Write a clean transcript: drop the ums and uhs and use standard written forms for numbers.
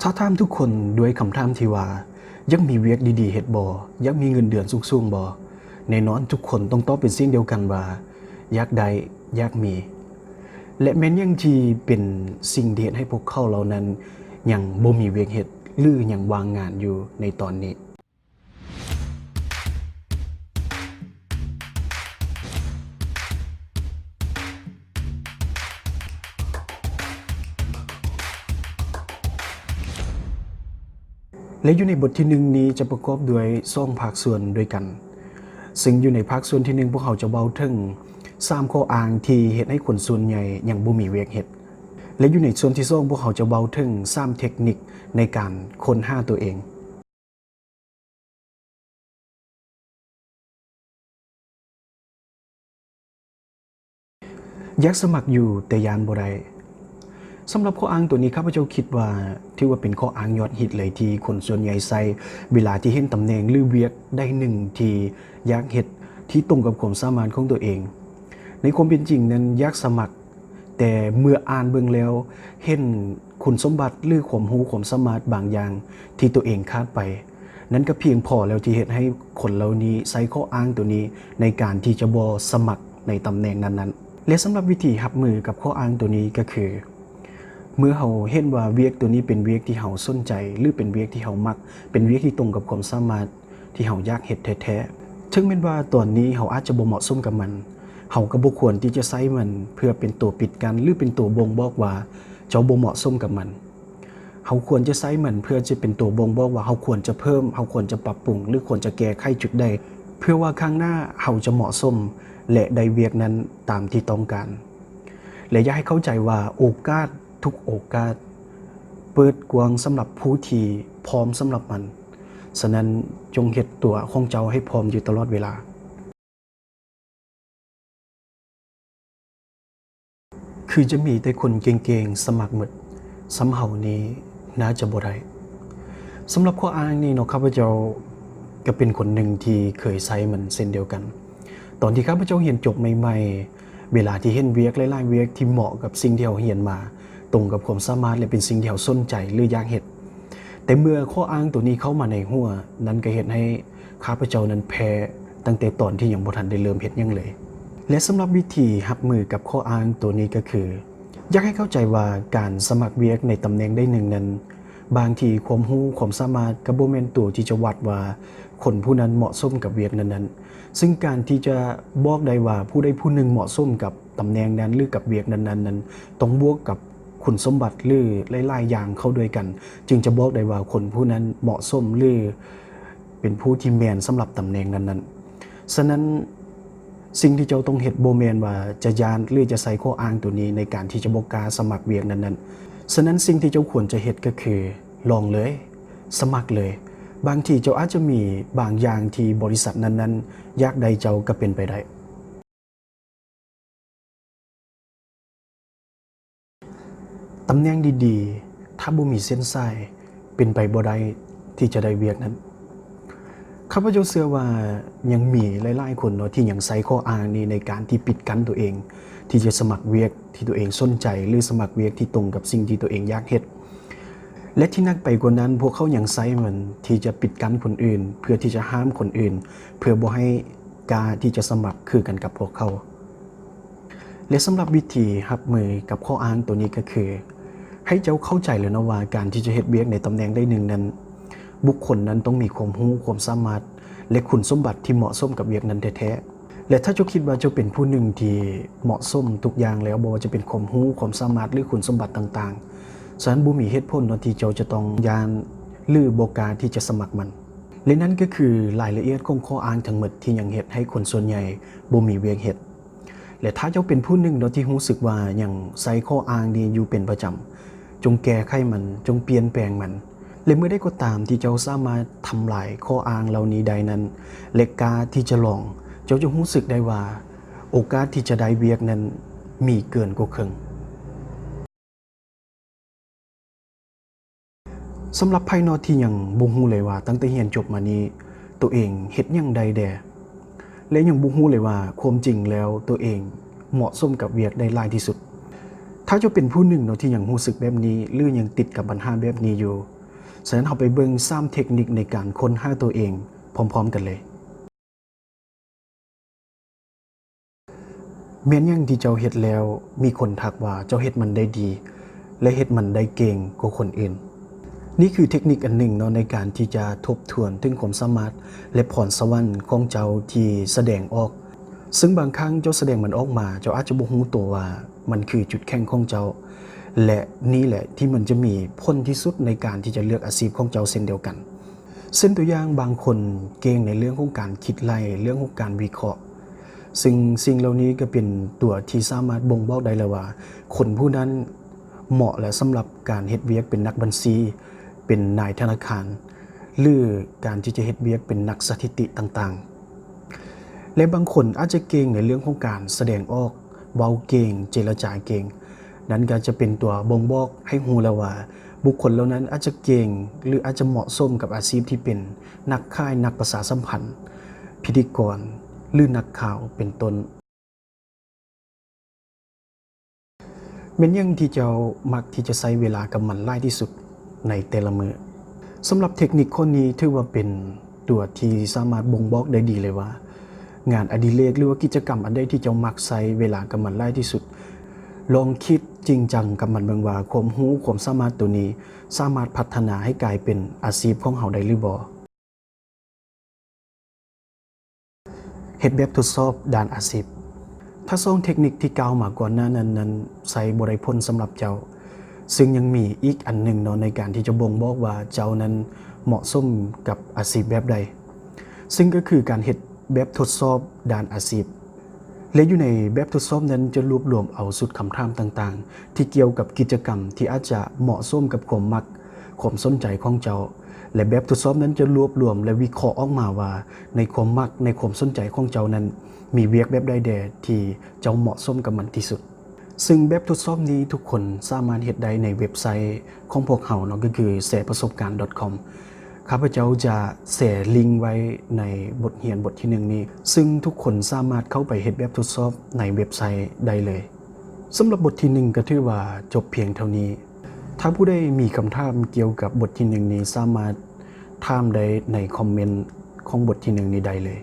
ถ้าถามทุกคนด้วยคำถามที่ว่ายังมีเวียกดีๆเฮ็ดบ่ยังมีเงินเดือนสูงๆบ่แน่นอนทุกคนต้องตอบเป็นเสียงเดียวกันว่าอยากได้อยากมีและแม้นยังที่เป็นสิ่งที่เฮ็ดให้พวกเขาเหล่านั้นยังบ่มีเวียกเฮ็ดหรือยังว่างงานอยู่ในตอนนี้และอยู่ในบทที่1นี้จะประกอบด้วย2ภาคส่วนด้วยกันซึ่งอยู่ในภาคส่วนที่1พวกเขาจะเว้าถึง3ข้ออ้างที่เฮ็ดให้คนส่วนใหญ่ยังบ่มีเวียกเฮ็ดและอยู่ในส่วนที่2พวกเขาจะเว้าถึง3เทคนิคในการค้นหาตัวเองอยากสมัครอยู่แต่ยานบ่ได้สำหรับข้ออ้างตัวนี้ข้าพเจ้าคิดว่าถือว่าเป็นข้ออ้างยอดฮิตเลยที่คนส่วนใหญ่ใช้เวลาที่เห็นตำแหน่งหรือเวียกได้หนึ่งที่อยากเฮ็ดที่ตรงกับความสามารถของตัวเองในความเป็นจริงนั้นอยากสมัครแต่เมื่ออ่านเบิ่งแล้วเห็นคุณสมบัติหรือความรู้ความสามารถบางอย่างที่ตัวเองขาดไปนั้นก็เพียงพอแล้วที่เฮ็ดให้คนเหล่านี้ใช้ข้ออ้างตัวนี้ในการที่จะบ่สมัครในตำแหน่งนั้นๆและสำหรับวิธีรับมือกับข้ออ้างตัวนี้ก็คือเมื่อเราเห็นว่าเวียกตัวนี้เป็นเวียกที่เราสนใจหรือเป็นเวียกที่เรามักเป็นเวียกที่ตรงกับความสามารถที่เราอยากเฮ็ดแท้ๆถึงแม้ว่าตอนนี้เราอาจจะบ่เหมาะสมกับมันเราก็บ่ควรที่จะใช้มันเพื่อเป็นตัวปิดกั้นหรือเป็นตัวบ่งบอกว่าเจ้าบ่เหมาะสมกับมันเราควรจะใช้มันเพื่อจะเป็นตัวบ่งบอกว่าเราควรจะเพิ่มเราควรจะปรับปรุงหรือควรจะแก้ไขจุดใดเพื่อว่าครั้งหน้าเราจะเหมาะสมและได้เวียกนั้นตามที่ต้องการและอยากให้เข้าใจว่าโอกาสทุกโอกาสเปิดกว้างสำหรับผู้ที่พร้อมสำหรับมันฉะนั้นจงเฮ็ดตัวของเจ้าให้พร้อมอยู่ตลอดเวลาคือจะมีแต่คนเก่งๆสมัครหมดสำเฮานี้น่าจะบ่ได้สำหรับข้ออ้างนี้เนาะข้าพเจ้าก็เป็นคนหนึ่งที่เคยใช้มันเช่นเดียวกันตอนที่ข้าพเจ้าเรียนจบใหม่ๆเวลาที่เห็นเวียกหลายๆเวียกที่เหมาะกับสิ่งที่เราเรียนมาตรงกับความสามารถและเป็นสิ่งที่เราสนใจหรืออยากเฮ็ดแต่เมื่อข้ออ้างตัวนี้เข้ามาในหัวนั้นก็เฮ็ดให้ข้าพเจ้านั้นแพ้ตั้งแต่ตอนที่ยังบ่ทันได้เริ่มเฮ็ดหยังเลยและสำหรับวิธีรับมือกับข้ออ้างตัวนี้ก็คืออยากให้เข้าใจว่าการสมัครเวียกในตำแหน่งได้หนึ่งนั้นบางทีความรู้ความสามารถก็บ่แม่นตัวที่จะวัดว่าคนผู้นั้นเหมาะสมกับเวียกนั้นๆซึ่งการที่จะบอกได้ว่าผู้ใดผู้หนึ่งเหมาะสมกับตำแหน่งนั้นหรือกับเวียกนั้นๆนั้นต้องบวกกับคุณสมบัติหรือหลายๆอย่างเข้าด้วยกันจึงจะบอกได้ว่าคนผู้นั้นเหมาะสมหรือเป็นผู้ที่แม่นสำหรับตำแหน่งนั้นๆฉะนั้นสิ่งที่เจ้าต้องเฮ็ดบ่แม่นว่าจะยานหรือจะใส่ข้ออ้างตัวนี้ในการที่จะบ่กล้าสมัครเวียกนั้นๆฉะนั้นสิ่งที่เจ้าควรจะเฮ็ดก็คือลองเลยสมัครเลยบางทีเจ้าอาจจะมีบางอย่างที่บริษัทนั้นๆอยากได้เจ้าก็เป็นไปได้ตำแหน่งดีๆถ้าบ่มีเส้นสายเป็นไปบ่ได้ที่จะได้เวียกนั้นข้าพเจ้าเชื่อว่ายังมีหลายๆคนเนาะที่ยังใช้ข้ออ้างนี้ในการที่ปิดกั้นตัวเองที่จะสมัครเวียกที่ตัวเองสนใจหรือสมัครเวียกที่ตรงกับสิ่งที่ตัวเองอยากเฮ็ดและที่นักไปกว่านั้นพวกเขายังใช้มันที่จะปิดกั้นคนอื่นเพื่อที่จะห้ามคนอื่นเพื่อบ่ให้กล้าที่จะสมัครคือกันกับพวกเขาและสำหรับวิธีรับมือกับข้ออ้างตัวนี้ก็คือให้เจ้าเข้าใจเลยนะว่าการที่จะเฮ็ดเวียกในตำแหน่งได้หนึ่งนั้นบุคคลนั้นต้องมีความรู้ความสามารถและคุณสมบัติที่เหมาะสมกับเวียกนั้นแท้ๆและถ้าเจ้าคิดว่าเจ้าเป็นผู้หนึ่งที่เหมาะสมทุกอย่างแล้วบ่ว่าจะเป็นความรู้ความสามารถหรือคุณสมบัติต่างๆฉะนั้นบ่มีเหตุผลเนาะที่เจ้าจะต้องย้านหรือบ่กล้าที่จะสมัครมันและนั่นก็คือรายละเอียดของข้ออ้างทั้งหมดที่ยังเฮ็ดให้คนส่วนใหญ่บ่มีเวียกเฮ็ดและถ้าเจ้าเป็นผู้หนึ่งเนาะที่รู้สึกว่ายังใช้ข้ออ้างนี้อยู่เป็นประจำจงแก้ไขมันจงเปลี่ยนแปลงมันและเมื่อได้ก็ตามที่เจ้าสามารถทำลายข้ออ้างเหล่านี้ได้นั้นและกล้าที่จะลองเจ้าจะรู้สึกได้ว่าโอกาสที่จะได้เวียกนั้นมีเกินกว่าครึ่งสำหรับไผเนาะที่ยังบ่ฮู้เลยว่าตั้งแต่เรียนจบมานี้ตัวเองเฮ็ดหยังใดแด่และยังบ่ฮู้เลยว่าความจริงแล้วตัวเองเหมาะสมกับเวียกได้หลายที่สุด ถ้าจะเป็นผู้หนึ่งเนาะที่ยังรู้สึกแบบนี้หรือยังติดกับปัญหาแบบนี้อยู่ฉะนั้นเราไปเบิ่ง3เทคนิคในการค้นหาตัวเองพร้อมๆกันเลยแม้นยังที่เจ้าเฮ็ดแล้วมีคนทักว่าเจ้าเฮ็ดมันได้ดีและเฮ็ดมันได้เก่งกว่าคนอื่นนี่คือเทคนิคอันหนึ่งเนาะในการที่จะทบทวนถึงความสามารถและพรสวรรค์ของเจ้าที่แสดงออกซึ่งบางครั้งเจ้าแสดงมันออกมาเจ้าอาจจะบ่รู้ตัวว่ามันคือจุดแข็งของเจ้าและนี่แหละที่มันจะมีผลที่สุดในการที่จะเลือกอาชีพของเจ้าเช่นเดียวกันเช่นตัวอย่างบางคนเก่งในเรื่องของการคิดไล่เรื่องของการวิเคราะห์ซึ่งสิ่งเหล่านี้ก็เป็นตัวที่สามารถบ่งบอกได้เลยว่าคนผู้นั้นเหมาะและสำหรับการเฮ็ดเวียกเป็นนักบัญชีเป็นนายธนาคารหรือการที่จะเฮ็ดเวียกเป็นนักสถิติต่างๆและบางคนอาจจะเก่งในเรื่องของการแสดงออกเว้าเก่งเจรจาเก่งนั้นก็จะเป็นตัวบ่งบอกให้รู้แล้วว่าบุคคลเหล่านั้นอาจจะเก่งหรืออาจจะเหมาะสมกับอาชีพที่เป็นนักข่ายนักประชาสัมพันธ์พิธีกรหรือนักข่าวเป็นต้นแม้นยังที่เจ้ามักที่จะใช้เวลากับมันหลายที่สุดในแต่ละมื้อสำหรับเทคนิคข้อนี้ถือว่าเป็นตัวที่สามารถบ่งบอกได้ดีเลยว่างานอดิเรกหรือว่ากิจกรรมอันใดที่เจ้ามักใช้เวลากับมันหลายที่สุดลองคิดจริงจังกับมันเบิ่งว่าความรู้ความสามารถตัวนี้สามารถพัฒนาให้กลายเป็นอาชีพของเฮาได้หรือบ่เฮ็ดแบบทดสอบด้านอาชีพถ้า2เทคนิคที่กล่าวมาก่อนหน้านั้นใช้บ่ได้ผลสำหรับเจ้าซึ่งยังมีอีกอันหนึ่งเนาะในการที่จะบ่งบอกว่าเจ้านั้นเหมาะสมกับอาชีพแบบใดซึ่งก็คือการเฮ็ดแบบทดสอบด้านอาชีพและอยู่ในแบบทดสอบนั้นจะรวบรวมเอาสุดคำถามต่างๆที่เกี่ยวกับกิจกรรมที่อาจจะเหมาะสมกับความมักความสนใจของเจ้าและแบบทดสอบนั้นจะรวบรวมและวิเคราะห์ออกมาว่าในความมักในความสนใจของเจ้านั้นมีเวียกแบบใดแด่ที่เจ้าเหมาะสมกับมันที่สุดซึ่งแบบทดสอบนี้ทุกคนสามารถเฮ็ดได้ในเว็บไซต์ของพวกเราเนาะก็คือ shareprasopgarn.com ข้าพเจ้าจะแชร์ลิงก์ไว้ในบทเรียนบทที่1นี้ซึ่งทุกคนสามารถเข้าไปเฮ็ดแบบทดสอบในเว็บไซต์ได้เลยสำหรับบทที่1ก็ถือว่าจบเพียงเท่านี้ถ้าผู้ใดมีคำถามเกี่ยวกับบทที่1นี้สามารถถามได้ในคอมเมนต์ของบทที่1นี้ได้เลย